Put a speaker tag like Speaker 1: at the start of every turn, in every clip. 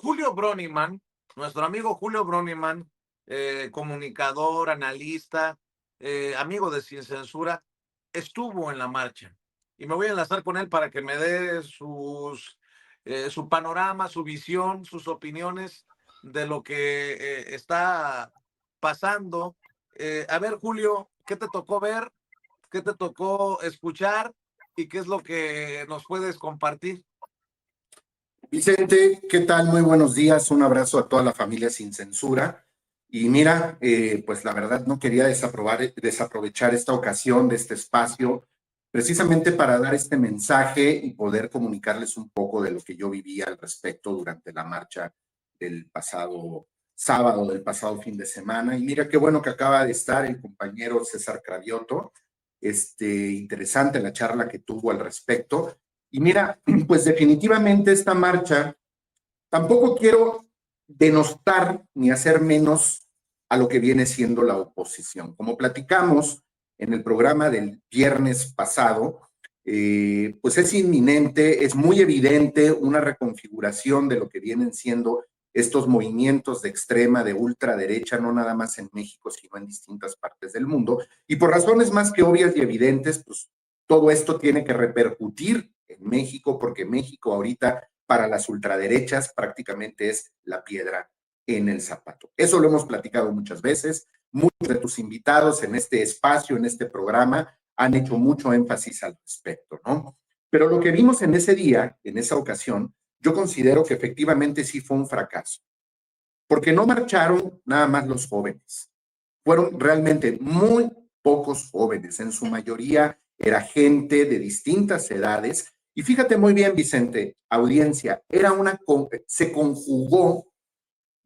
Speaker 1: Julio Broniman, nuestro amigo Julio Broniman, comunicador, analista, amigo de Sin Censura, estuvo en la marcha. Y me voy a enlazar con él para que me dé su panorama, su visión, sus opiniones de lo que está pasando. A ver, Julio, ¿qué te tocó ver? ¿Qué te tocó escuchar? ¿Y qué es lo que nos puedes compartir?
Speaker 2: Vicente, ¿qué tal? Muy buenos días. Un abrazo a toda la familia Sin Censura. Y mira, pues la verdad no quería desaprovechar esta ocasión de este espacio precisamente para dar este mensaje y poder comunicarles un poco de lo que yo vivía al respecto durante la marcha del pasado sábado, del pasado fin de semana. Y mira qué bueno que acaba de estar el compañero César Cravioto. Interesante la charla que tuvo al respecto. Y mira, pues definitivamente esta marcha, tampoco quiero denostar ni hacer menos a lo que viene siendo la oposición. Como platicamos en el programa del viernes pasado, pues es inminente, es muy evidente una reconfiguración de lo que vienen siendo estos movimientos de extrema, de ultraderecha, no nada más en México, sino en distintas partes del mundo. Y por razones más que obvias y evidentes, pues todo esto tiene que repercutir en México, porque México ahorita para las ultraderechas prácticamente es la piedra en el zapato. Eso lo hemos platicado muchas veces. Muchos de tus invitados en este espacio, en este programa, han hecho mucho énfasis al respecto, ¿no? Pero lo que vimos en ese día, en esa ocasión, yo considero que efectivamente sí fue un fracaso, porque no marcharon nada más los jóvenes. Fueron realmente muy pocos jóvenes, en su mayoría era gente de distintas edades. Y fíjate muy bien, Vicente, audiencia, se conjugó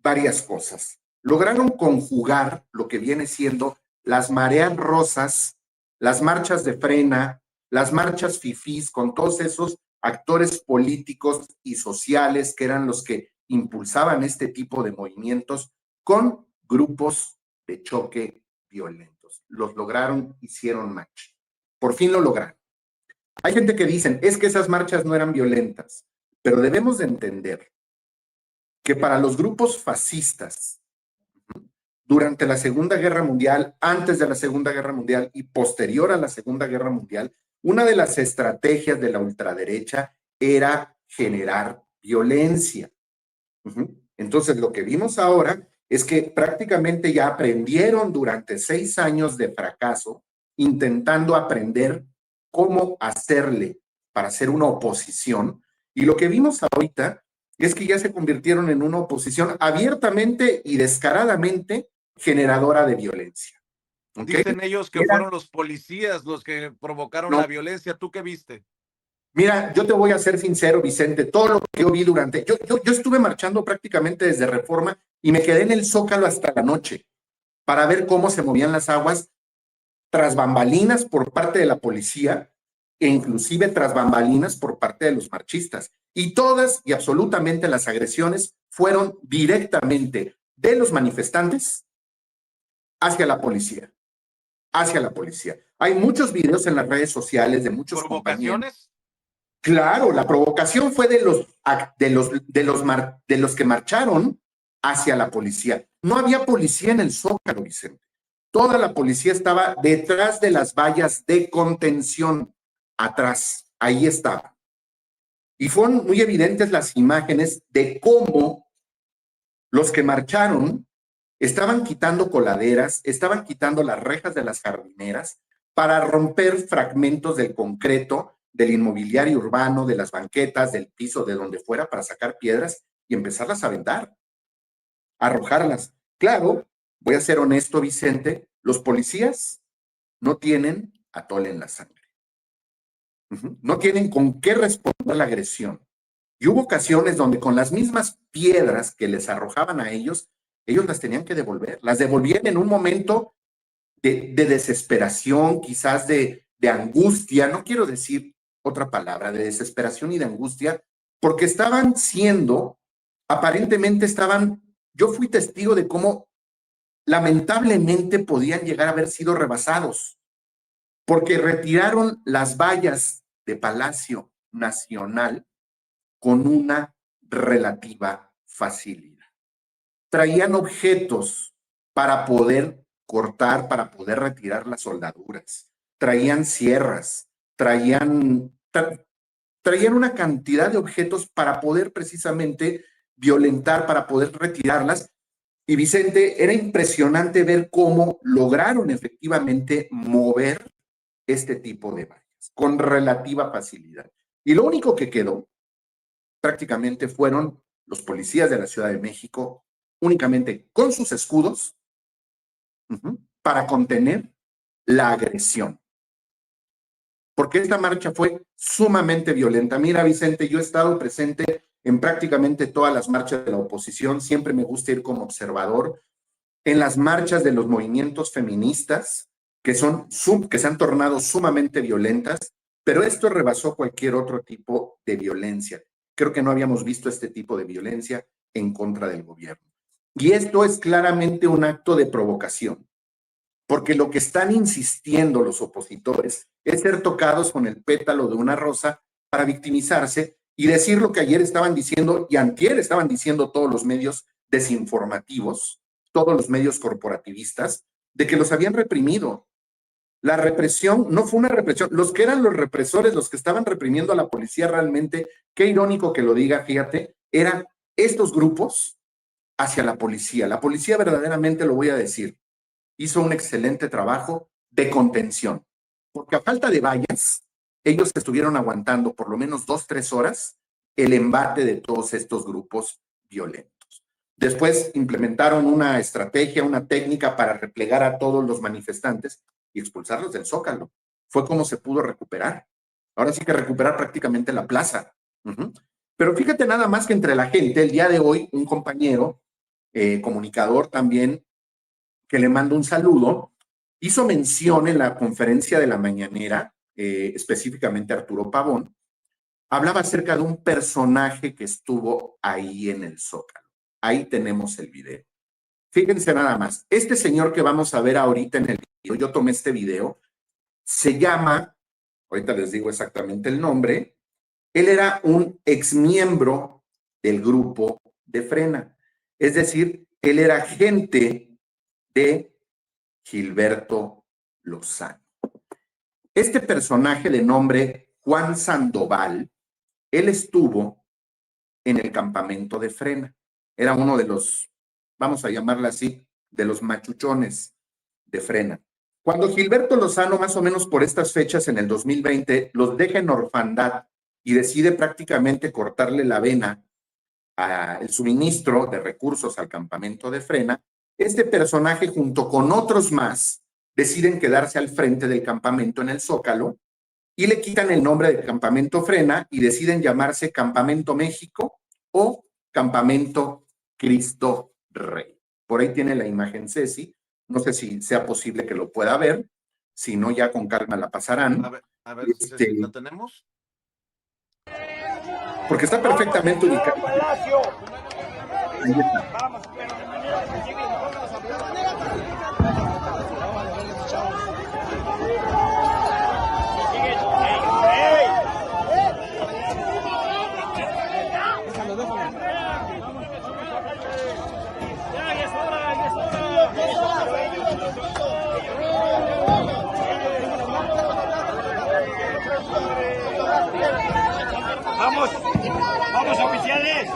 Speaker 2: varias cosas. Lograron conjugar lo que viene siendo las mareas rosas, las marchas de frena, las marchas fifís, con todos esos actores políticos y sociales que eran los que impulsaban este tipo de movimientos con grupos de choque violentos. Los lograron, hicieron match. Por fin lo lograron. Hay gente que dicen, es que esas marchas no eran violentas, pero debemos de entender que para los grupos fascistas, durante la Segunda Guerra Mundial, antes de la Segunda Guerra Mundial y posterior a la Segunda Guerra Mundial, una de las estrategias de la ultraderecha era generar violencia. Entonces, lo que vimos ahora es que prácticamente ya aprendieron durante 6 años de fracaso, intentando aprender cómo hacerle para hacer una oposición. Y lo que vimos ahorita es que ya se convirtieron en una oposición abiertamente y descaradamente generadora de violencia. ¿Okay?
Speaker 1: Dicen ellos que fueron los policías los que provocaron la violencia. ¿Tú qué viste?
Speaker 2: Mira, yo te voy a ser sincero, Vicente, todo lo que yo vi yo estuve marchando prácticamente desde Reforma y me quedé en el Zócalo hasta la noche para ver cómo se movían las aguas tras bambalinas por parte de la policía e inclusive tras bambalinas por parte de los marchistas. Y todas y absolutamente las agresiones fueron directamente de los manifestantes hacia la policía. Hacia la policía. Hay muchos videos en las redes sociales de muchos
Speaker 1: ¿Provocaciones?
Speaker 2: Claro, la provocación fue de los que marcharon hacia la policía. No había policía en el Zócalo, Vicente. Toda la policía estaba detrás de las vallas de contención, atrás. Ahí estaba. Y fueron muy evidentes las imágenes de cómo los que marcharon estaban quitando coladeras, estaban quitando las rejas de las jardineras para romper fragmentos del concreto, del inmobiliario urbano, de las banquetas, del piso, de donde fuera, para sacar piedras y empezarlas a aventar, a arrojarlas. Claro, voy a ser honesto, Vicente, los policías no tienen atole en la sangre. No tienen con qué responder a la agresión. Y hubo ocasiones donde con las mismas piedras que les arrojaban a ellos las tenían que devolver. Las devolvían en un momento de desesperación, quizás de angustia, no quiero decir otra palabra, de desesperación y de angustia, porque yo fui testigo de cómo lamentablemente podían llegar a haber sido rebasados, porque retiraron las vallas de Palacio Nacional con una relativa facilidad. Traían objetos para poder cortar, para poder retirar las soldaduras. Traían sierras, traían una cantidad de objetos para poder precisamente violentar, para poder retirarlas. Y Vicente, era impresionante ver cómo lograron efectivamente mover este tipo de vallas con relativa facilidad. Y lo único que quedó prácticamente fueron los policías de la Ciudad de México, únicamente con sus escudos, para contener la agresión. Porque esta marcha fue sumamente violenta. Mira, Vicente, yo he estado presente en prácticamente todas las marchas de la oposición, siempre me gusta ir como observador, en las marchas de los movimientos feministas, que se han tornado sumamente violentas, pero esto rebasó cualquier otro tipo de violencia. Creo que no habíamos visto este tipo de violencia en contra del gobierno. Y esto es claramente un acto de provocación, porque lo que están insistiendo los opositores es ser tocados con el pétalo de una rosa para victimizarse y decir lo que ayer estaban diciendo y antier estaban diciendo todos los medios desinformativos, todos los medios corporativistas, de que los habían reprimido. La represión no fue una represión. Los que eran los represores, los que estaban reprimiendo a la policía realmente, qué irónico que lo diga, fíjate, eran estos grupos hacia la policía. La policía verdaderamente, lo voy a decir, hizo un excelente trabajo de contención, porque a falta de vallas, ellos estuvieron aguantando por lo menos 2-3 horas el embate de todos estos grupos violentos. Después implementaron una estrategia, una técnica para replegar a todos los manifestantes y expulsarlos del Zócalo. Fue como se pudo recuperar. Ahora sí que recuperar prácticamente la plaza. Pero fíjate nada más que entre la gente, el día de hoy, un compañero, comunicador también, que le mando un saludo, hizo mención en la conferencia de la mañanera, específicamente Arturo Pavón, hablaba acerca de un personaje que estuvo ahí en el Zócalo. Ahí tenemos el video. Fíjense nada más, este señor que vamos a ver ahorita en el video, yo tomé este video, se llama, ahorita les digo exactamente el nombre, él era un exmiembro del grupo de Frena, es decir, él era agente de Gilberto Lozano. Este personaje de nombre Juan Sandoval, él estuvo en el campamento de Frena. Era uno de los, vamos a llamarla así, de los machuchones de Frena. Cuando Gilberto Lozano, más o menos por estas fechas en el 2020, los deja en orfandad y decide prácticamente cortarle la vena al suministro de recursos al campamento de Frena, este personaje junto con otros más deciden quedarse al frente del campamento en el Zócalo y le quitan el nombre de Campamento Frena y deciden llamarse Campamento México o Campamento Cristo Rey. Por ahí tiene la imagen Ceci, no sé si sea posible que lo pueda ver, si no ya con calma la pasarán.
Speaker 1: A ver Ceci, ¿la tenemos?
Speaker 2: Porque está perfectamente ubicado. Ahí está.
Speaker 3: Vamos, vamos oficiales.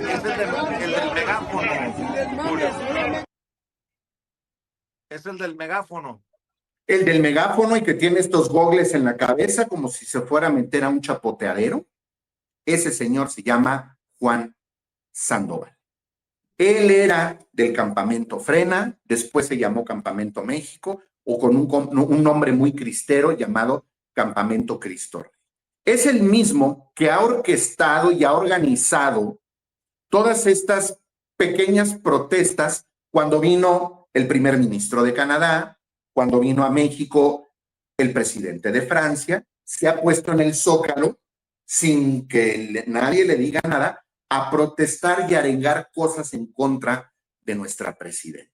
Speaker 1: Es el del megáfono, Julio. Es el del megáfono.
Speaker 2: El del megáfono y que tiene estos gogles en la cabeza como si se fuera a meter a un chapoteadero. Ese señor se llama Juan Sandoval. Él era del Campamento Frena, después se llamó Campamento México o con un nombre muy cristero llamado Campamento Cristo Rey. Es el mismo que ha orquestado y ha organizado todas estas pequeñas protestas cuando vino el primer ministro de Canadá, cuando vino a México el presidente de Francia, se ha puesto en el Zócalo sin que nadie le diga nada a protestar y arengar cosas en contra de nuestra presidenta.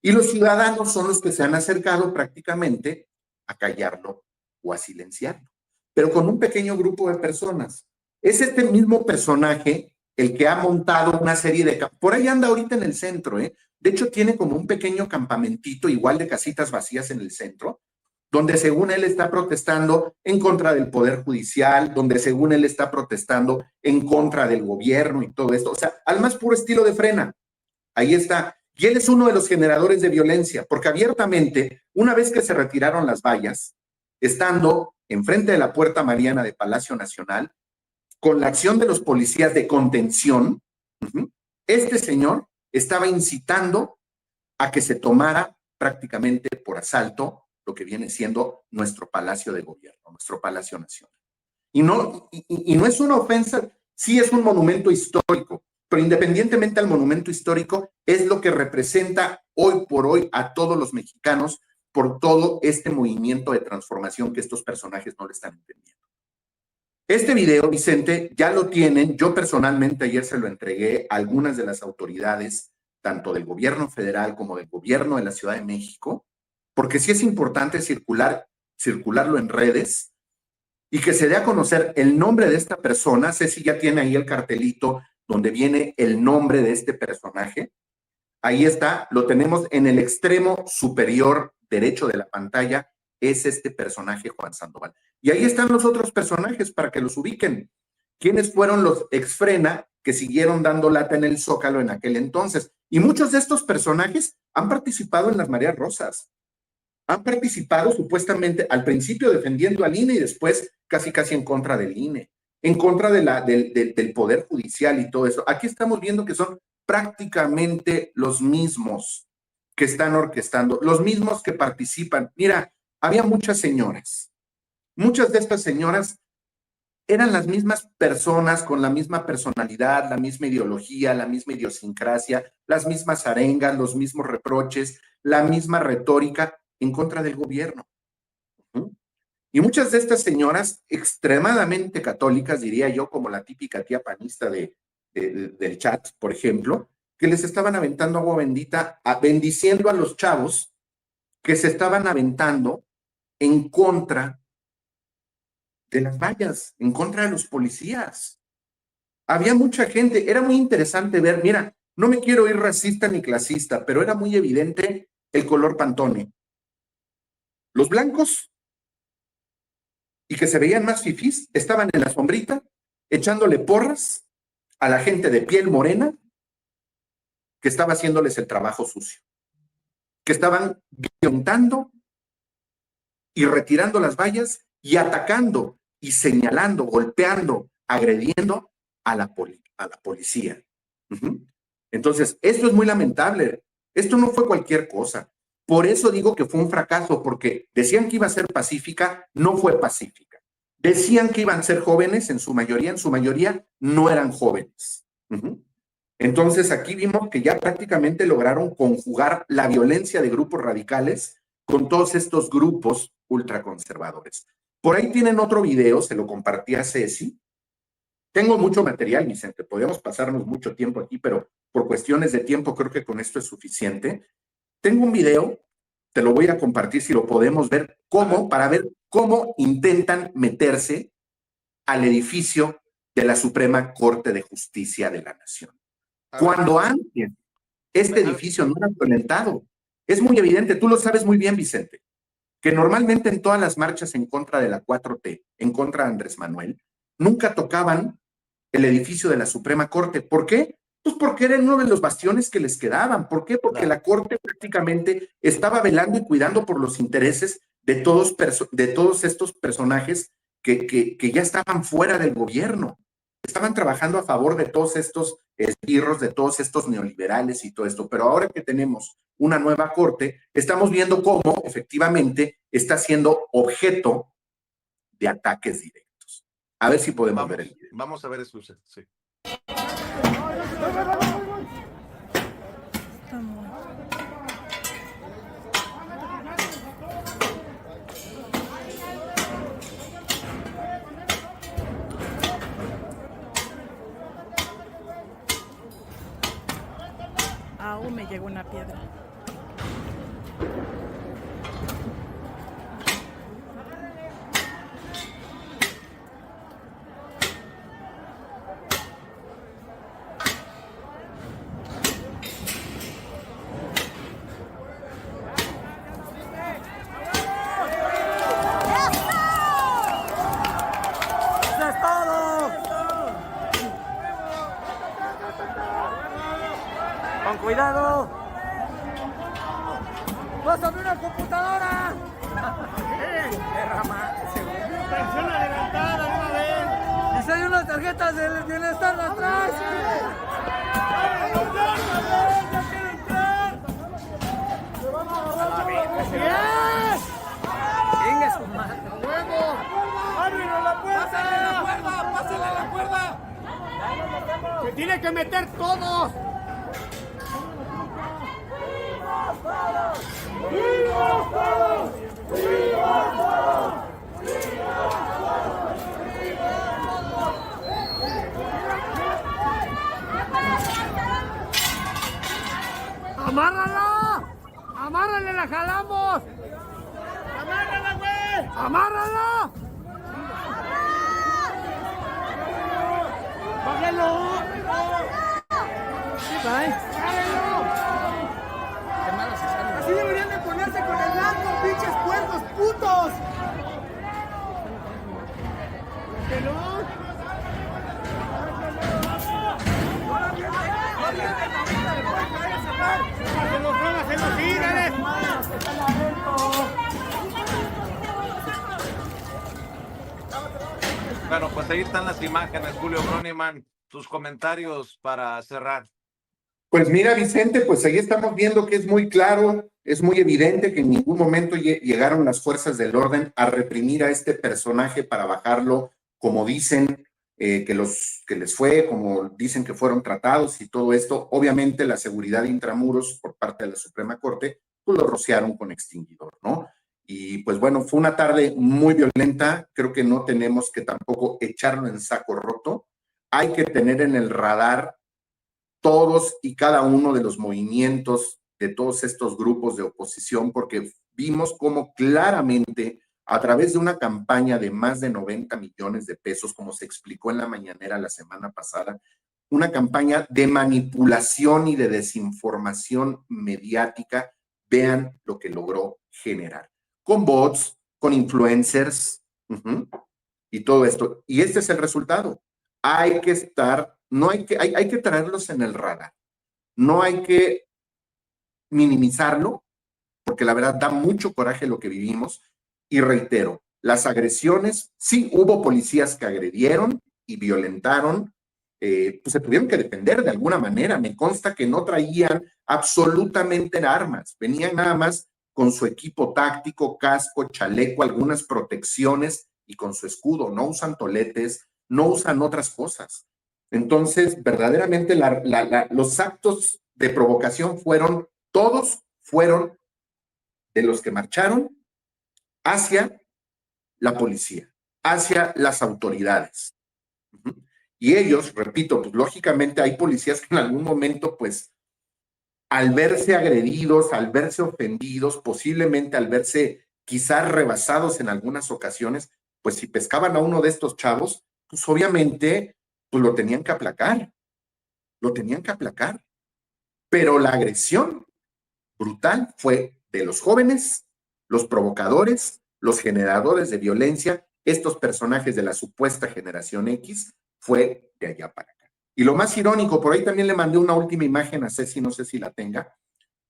Speaker 2: Y los ciudadanos son los que se han acercado prácticamente a callarlo o a silenciarlo, pero con un pequeño grupo de personas. Es este mismo personaje el que ha montado una serie de... Por ahí anda ahorita en el centro, ¿eh? De hecho, tiene como un pequeño campamentito, igual de casitas vacías en el centro, donde según él está protestando en contra del Poder Judicial, donde según él está protestando en contra del gobierno y todo esto. O sea, al más puro estilo de Frena. Ahí está. Y él es uno de los generadores de violencia, porque abiertamente, una vez que se retiraron las vallas, estando enfrente de la Puerta Mariana de Palacio Nacional, con la acción de los policías de contención, este señor estaba incitando a que se tomara prácticamente por asalto lo que viene siendo nuestro Palacio de Gobierno, nuestro Palacio Nacional. Y no es una ofensa, sí es un monumento histórico, pero independientemente al monumento histórico, es lo que representa hoy por hoy a todos los mexicanos por todo este movimiento de transformación que estos personajes no le están entendiendo. Este video, Vicente, ya lo tienen. Yo personalmente ayer se lo entregué a algunas de las autoridades, tanto del gobierno federal como del gobierno de la Ciudad de México, porque sí es importante circularlo en redes y que se dé a conocer el nombre de esta persona. Ceci ya tiene ahí el cartelito donde viene el nombre de este personaje. Ahí está, lo tenemos en el extremo superior derecho de la pantalla. Es este personaje, Juan Sandoval. Y ahí están los otros personajes para que los ubiquen. ¿Quiénes fueron los ex Frena que siguieron dando lata en el Zócalo en aquel entonces? Y muchos de estos personajes han participado en las Mareas Rosas. Han participado supuestamente al principio defendiendo al INE y después casi en contra del INE, en contra del Poder Judicial y todo eso. Aquí estamos viendo que son prácticamente los mismos que están orquestando, los mismos que participan. Mira, había muchas señoras. Muchas de estas señoras eran las mismas personas con la misma personalidad, la misma ideología, la misma idiosincrasia, las mismas arengas, los mismos reproches, la misma retórica en contra del gobierno. Y muchas de estas señoras extremadamente católicas, diría yo, como la típica tía panista del chat, por ejemplo, que les estaban aventando agua bendita, bendiciendo a los chavos que se estaban aventando en contra de las vallas, en contra de los policías. Había mucha gente, era muy interesante ver, mira, no me quiero ir racista ni clasista, pero era muy evidente el color Pantone. Los blancos, y que se veían más fifís, estaban en la sombrita, echándole porras a la gente de piel morena que estaba haciéndoles el trabajo sucio, que estaban violentando y retirando las vallas y atacando y señalando, golpeando, agrediendo a la policía. Entonces, esto es muy lamentable. Esto no fue cualquier cosa. Por eso digo que fue un fracaso, porque decían que iba a ser pacífica, no fue pacífica. Decían que iban a ser jóvenes, en su mayoría no eran jóvenes. Entonces, aquí vimos que ya prácticamente lograron conjugar la violencia de grupos radicales con todos estos grupos ultraconservadores. Por ahí tienen otro video, se lo compartí a Ceci. Tengo mucho material, Vicente, podríamos pasarnos mucho tiempo aquí, pero por cuestiones de tiempo creo que con esto es suficiente. Tengo un video, te lo voy a compartir si lo podemos ver, para ver cómo intentan meterse al edificio de la Suprema Corte de Justicia de la Nación. Cuando antes este edificio no era violentado. Es muy evidente, tú lo sabes muy bien, Vicente, que normalmente en todas las marchas en contra de la 4T, en contra de Andrés Manuel, nunca tocaban el edificio de la Suprema Corte. ¿Por qué? Pues porque era uno de los bastiones que les quedaban. ¿Por qué? Porque la Corte prácticamente estaba velando y cuidando por los intereses de todos estos personajes que ya estaban fuera del gobierno. Estaban trabajando a favor de todos estos esbirros, de todos estos neoliberales y todo esto. Pero ahora que tenemos una nueva Corte, estamos viendo cómo efectivamente está siendo objeto de ataques directos. A ver si podemos ver el video.
Speaker 1: Vamos a ver eso, sí.
Speaker 4: Aún me llegó una piedra.
Speaker 3: ¡Cuidado! ¡Pásame una computadora! ¡Pensión adelantada de una vez! ¡Y si hay unas tarjetas del bienestar atrás! ¡Yes! ¡Venga su madre! ¡Huevo! ¡Ábrele la puerta! ¡Pásale la cuerda! ¡Pásale la cuerda! ¡Se tiene que meter todos! ¡Vivos todos! ¡Vivos todos! ¡Amárrala! ¡Amárrale, la jalamos! ¡Amárrala, güey! ¡Amárrala! ¡Bájalo! Así deberían de ponerse con el narco, pinches puercos putos.
Speaker 1: Bueno, pues ahí están las imágenes, Julio Broniman. Tus comentarios para cerrar.
Speaker 2: Pues mira, Vicente, pues ahí estamos viendo que es muy claro, es muy evidente que en ningún momento llegaron las fuerzas del orden a reprimir a este personaje para bajarlo, como dicen que les fue, como dicen que fueron tratados y todo esto. Obviamente la seguridad de intramuros por parte de la Suprema Corte, pues lo rociaron con extinguidor, ¿no? Y pues bueno, fue una tarde muy violenta. Creo que no tenemos que tampoco echarlo en saco roto. Hay que tener en el radar todos y cada uno de los movimientos de todos estos grupos de oposición, porque vimos cómo claramente a través de una campaña de más de 90 millones de pesos, como se explicó en la mañanera la semana pasada, una campaña de manipulación y de desinformación mediática, vean lo que logró generar. Con bots, con influencers, y todo esto. Y este es el resultado. Hay que estar, hay que traerlos en el radar. No hay que minimizarlo, porque la verdad da mucho coraje lo que vivimos. Y reitero, las agresiones, sí hubo policías que agredieron y violentaron, pues se tuvieron que defender de alguna manera. Me consta que no traían absolutamente armas, venían nada más con su equipo táctico, casco, chaleco, algunas protecciones y con su escudo. No usan toletes, no usan otras cosas. Entonces, verdaderamente los actos de provocación todos fueron de los que marcharon hacia la policía, hacia las autoridades. Y ellos, repito, pues lógicamente hay policías que en algún momento, pues, al verse agredidos, al verse ofendidos, posiblemente al verse quizás rebasados en algunas ocasiones, pues si pescaban a uno de estos chavos, pues obviamente pues lo tenían que aplacar, pero la agresión brutal fue de los jóvenes, los provocadores, los generadores de violencia, estos personajes de la supuesta generación X, fue de allá para acá. Y lo más irónico, por ahí también le mandé una última imagen a Ceci, no sé si la tenga,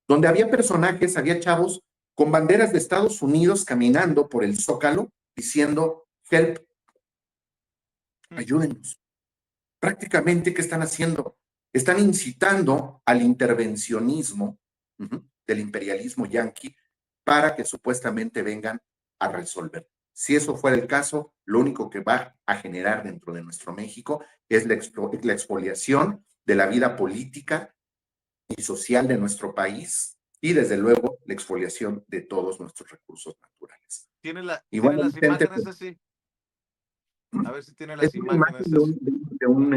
Speaker 2: donde había personajes, había chavos con banderas de Estados Unidos caminando por el Zócalo diciendo, help, ayúdenos. Prácticamente, ¿qué están haciendo? Están incitando al intervencionismo del imperialismo yanqui para que supuestamente vengan a resolver. Si eso fuera el caso, lo único que va a generar dentro de nuestro México es la expoliación de la vida política y social de nuestro país y, desde luego, la expoliación de todos nuestros recursos naturales.
Speaker 1: ¿Tiene las imágenes así? A ver si tiene las imágenes.
Speaker 2: De un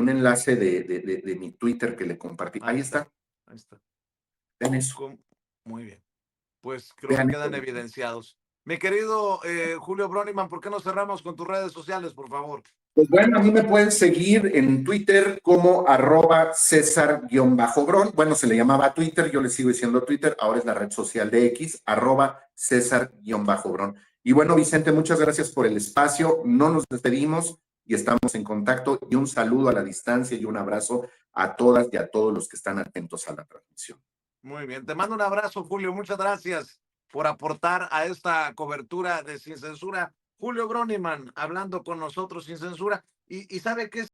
Speaker 2: enlace de mi Twitter que le compartí. Ahí está.
Speaker 1: Ahí está.
Speaker 2: Vean eso.
Speaker 1: Muy bien. Pues creo que quedan evidenciados. Mi querido Julio Broniman, ¿por qué no cerramos con tus redes sociales, por favor?
Speaker 2: Pues bueno, a mí me pueden seguir en Twitter como @César_Bron. Bueno, se le llamaba Twitter, yo le sigo diciendo Twitter, ahora es la red social de X, @César_Bron. Y bueno, Vicente, muchas gracias por el espacio. No nos despedimos y estamos en contacto. Y un saludo a la distancia y un abrazo a todas y a todos los que están atentos a la transmisión.
Speaker 1: Muy bien, te mando un abrazo, Julio. Muchas gracias por aportar a esta cobertura de Sin Censura. Julio Broniman hablando con nosotros sin censura. Y ¿sabe qué?